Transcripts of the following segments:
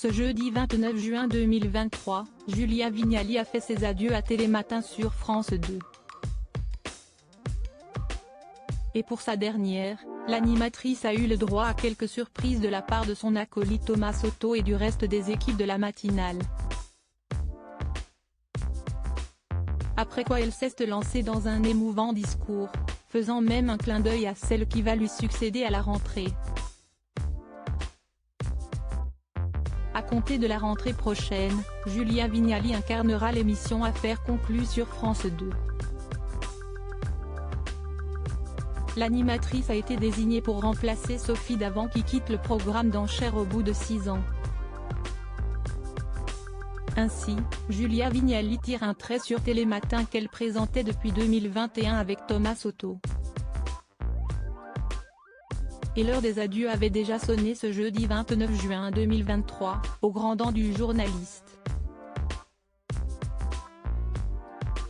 Ce jeudi 29 juin 2023, Julia Vignali a fait ses adieux à Télématin sur France 2. Et pour sa dernière, l'animatrice a eu le droit à quelques surprises de la part de son acolyte Thomas Soto et du reste des équipes de la matinale. Après quoi elle s'est lancée dans un émouvant discours, faisant même un clin d'œil à celle qui va lui succéder à la rentrée. À compter de la rentrée prochaine, Julia Vignali incarnera l'émission Affaires conclues sur France 2. L'animatrice a été désignée pour remplacer Sophie Davant qui quitte le programme d'enchères au bout de 6 ans. Ainsi, Julia Vignali tire un trait sur Télématin qu'elle présentait depuis 2021 avec Thomas Soto. Et l'heure des adieux avait déjà sonné ce jeudi 29 juin 2023, au grand dam du journaliste.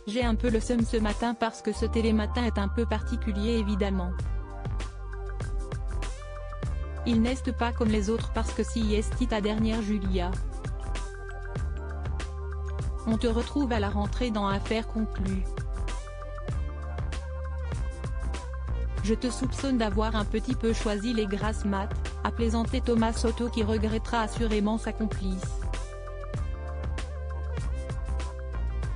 J'ai un peu le seum ce matin parce que ce Télématin est un peu particulier évidemment. Il n'est pas comme les autres parce que si est ta dernière Julia. On te retrouve à la rentrée dans Affaires conclues. Je te soupçonne d'avoir un petit peu choisi les grasses mat, a plaisanté Thomas Soto qui regrettera assurément sa complice.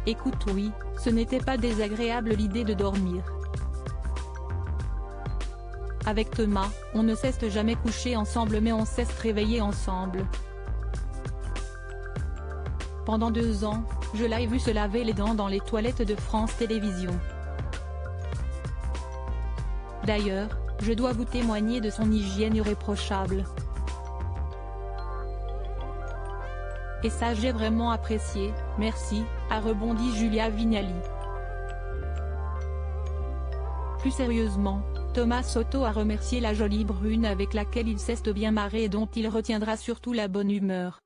Écoute oui, ce n'était pas désagréable l'idée de dormir. Avec Thomas, on ne s'est jamais couché ensemble mais on s'est réveillé ensemble. Pendant 2 ans, je l'ai vu se laver les dents dans les toilettes de France Télévisions. D'ailleurs, je dois vous témoigner de son hygiène irréprochable. Et ça j'ai vraiment apprécié, merci, a rebondi Julia Vignali. Plus sérieusement, Thomas Soto a remercié la jolie brune avec laquelle il s'est bien marré et dont il retiendra surtout la bonne humeur.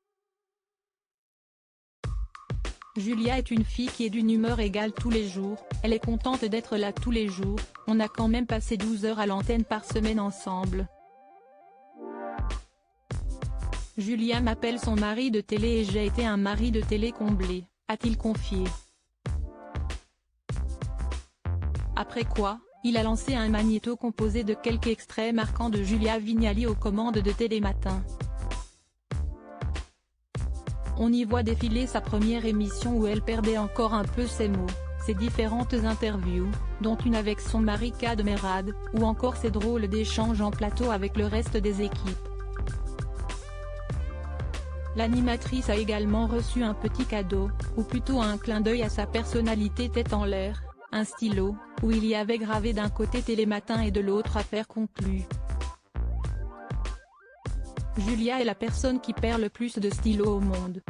Julia est une fille qui est d'une humeur égale tous les jours, elle est contente d'être là tous les jours, on a quand même passé 12 heures à l'antenne par semaine ensemble. Julia m'appelle son mari de télé et j'ai été un mari de télé comblé, a-t-il confié. Après quoi, il a lancé un magnéto composé de quelques extraits marquants de Julia Vignali aux commandes de Télématin. On y voit défiler sa première émission où elle perdait encore un peu ses mots, ses différentes interviews, dont une avec son mari Kad Merad, ou encore ses drôles d'échanges en plateau avec le reste des équipes. L'animatrice a également reçu un petit cadeau, ou plutôt un clin d'œil à sa personnalité tête en l'air, un stylo, où il y avait gravé d'un côté Télématin et de l'autre Affaires conclues. Julia est la personne qui perd le plus de stylos au monde.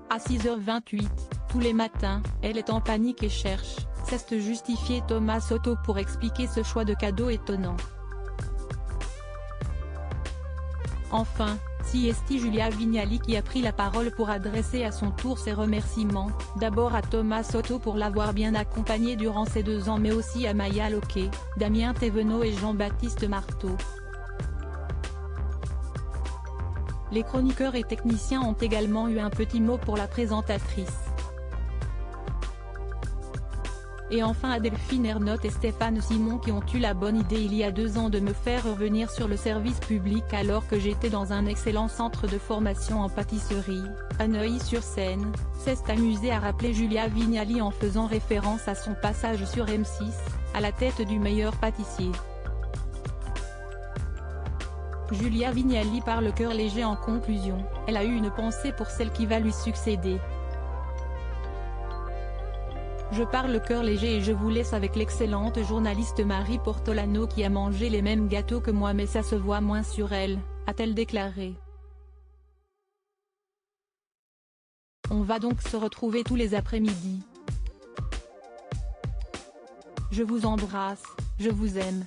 À 6h28, tous les matins, elle est en panique et cherche, s'est justifié Thomas Soto pour expliquer ce choix de cadeau étonnant. Enfin, si Julia Vignali qui a pris la parole pour adresser à son tour ses remerciements, d'abord à Thomas Soto pour l'avoir bien accompagné durant ces 2 ans mais aussi à Maya Loquet, Damien Thévenot et Jean-Baptiste Marteau. Les chroniqueurs et techniciens ont également eu un petit mot pour la présentatrice. Et enfin à Delphine Ernotte et Stéphane Simon qui ont eu la bonne idée il y a 2 ans de me faire revenir sur le service public alors que j'étais dans un excellent centre de formation en pâtisserie, à Neuilly-sur-Seine, s'est amusé à rappeler Julia Vignali en faisant référence à son passage sur M6, à la tête du meilleur pâtissier. Julia Vignali par le cœur léger en conclusion, elle a eu une pensée pour celle qui va lui succéder. Je parle le cœur léger et je vous laisse avec l'excellente journaliste Marie Portolano qui a mangé les mêmes gâteaux que moi mais ça se voit moins sur elle, a-t-elle déclaré. On va donc se retrouver tous les après-midi. Je vous embrasse, je vous aime.